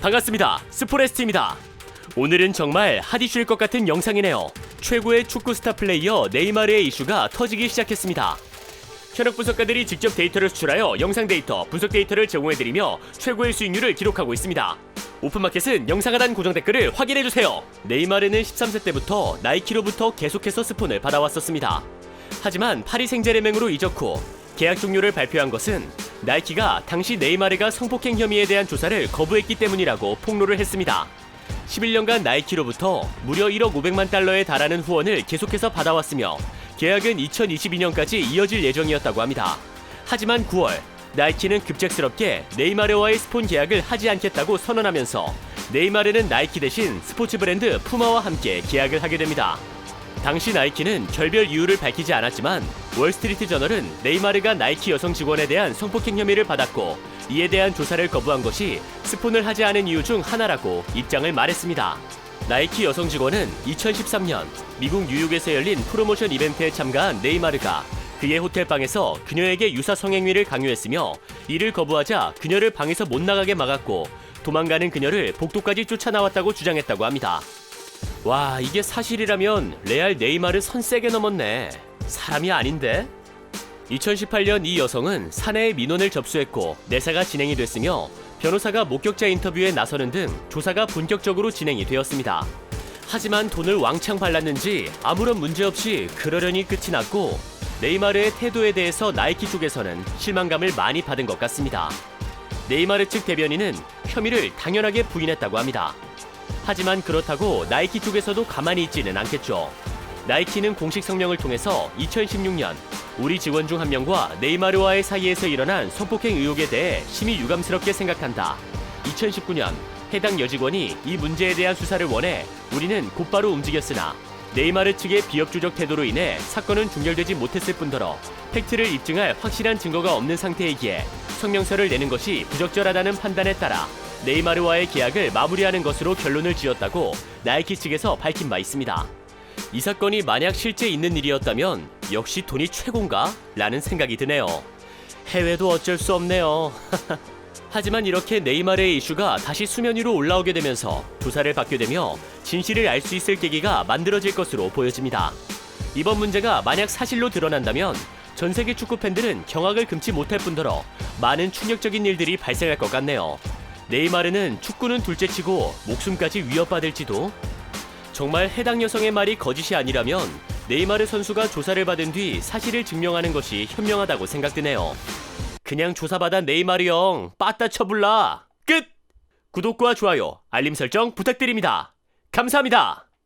반갑습니다. 스포레스트입니다. 오늘은 정말 핫이슈일 것 같은 영상이네요. 최고의 축구 스타 플레이어 네이마르의 이슈가 터지기 시작했습니다. 현역 분석가들이 직접 데이터를 수출하여 영상 데이터, 분석 데이터를 제공해드리며 최고의 수익률을 기록하고 있습니다. 오픈마켓은 영상 하단 고정 댓글을 확인해주세요. 네이마르는 13세 때부터 나이키로부터 계속해서 스폰을 받아왔었습니다. 하지만 파리 생제르맹으로 이적 후 계약 종료를 발표한 것은 나이키가 당시 네이마르가 성폭행 혐의에 대한 조사를 거부했기 때문이라고 폭로를 했습니다. 11년간 나이키로부터 무려 1억 500만 달러에 달하는 후원을 계속해서 받아왔으며 계약은 2022년까지 이어질 예정이었다고 합니다. 하지만 9월 나이키는 급작스럽게 네이마르와의 스폰 계약을 하지 않겠다고 선언하면서 네이마르는 나이키 대신 스포츠 브랜드 푸마와 함께 계약을 하게 됩니다. 당시 나이키는 결별 이유를 밝히지 않았지만 월스트리트 저널은 네이마르가 나이키 여성 직원에 대한 성폭행 혐의를 받았고 이에 대한 조사를 거부한 것이 스폰을 하지 않은 이유 중 하나라고 입장을 말했습니다. 나이키 여성 직원은 2013년 미국 뉴욕에서 열린 프로모션 이벤트에 참가한 네이마르가 그의 호텔방에서 그녀에게 유사 성행위를 강요했으며 이를 거부하자 그녀를 방에서 못 나가게 막았고 도망가는 그녀를 복도까지 쫓아나왔다고 주장했다고 합니다. 와, 이게 사실이라면 레알 네이마르 선 세게 넘었네. 사람이 아닌데? 2018년 이 여성은 사내의 민원을 접수했고 내사가 진행이 됐으며 변호사가 목격자 인터뷰에 나서는 등 조사가 본격적으로 진행이 되었습니다. 하지만 돈을 왕창 발랐는지 아무런 문제 없이 그러려니 끝이 났고 네이마르의 태도에 대해서 나이키 쪽에서는 실망감을 많이 받은 것 같습니다. 네이마르 측 대변인은 혐의를 당연하게 부인했다고 합니다. 하지만 그렇다고 나이키 쪽에서도 가만히 있지는 않겠죠. 나이키는 공식 성명을 통해서 2016년 우리 직원 중 한 명과 네이마르와의 사이에서 일어난 성폭행 의혹에 대해 심히 유감스럽게 생각한다. 2019년 해당 여직원이 이 문제에 대한 수사를 원해 우리는 곧바로 움직였으나 네이마르 측의 비협조적 태도로 인해 사건은 종결되지 못했을 뿐더러 팩트를 입증할 확실한 증거가 없는 상태이기에 성명서를 내는 것이 부적절하다는 판단에 따라 네이마르와의 계약을 마무리하는 것으로 결론을 지었다고 나이키 측에서 밝힌 바 있습니다. 이 사건이 만약 실제 있는 일이었다면 역시 돈이 최고인가? 라는 생각이 드네요. 해외도 어쩔 수 없네요. 하지만 이렇게 네이마르의 이슈가 다시 수면 위로 올라오게 되면서 조사를 받게 되며 진실을 알 수 있을 계기가 만들어질 것으로 보여집니다. 이번 문제가 만약 사실로 드러난다면 전 세계 축구 팬들은 경악을 금치 못할 뿐더러 많은 충격적인 일들이 발생할 것 같네요. 네이마르는 축구는 둘째치고 목숨까지 위협받을지도? 정말 해당 여성의 말이 거짓이 아니라면 네이마르 선수가 조사를 받은 뒤 사실을 증명하는 것이 현명하다고 생각되네요. 그냥 조사받아 네이마르 형 빠따 쳐불라. 끝! 구독과 좋아요, 알림 설정 부탁드립니다. 감사합니다.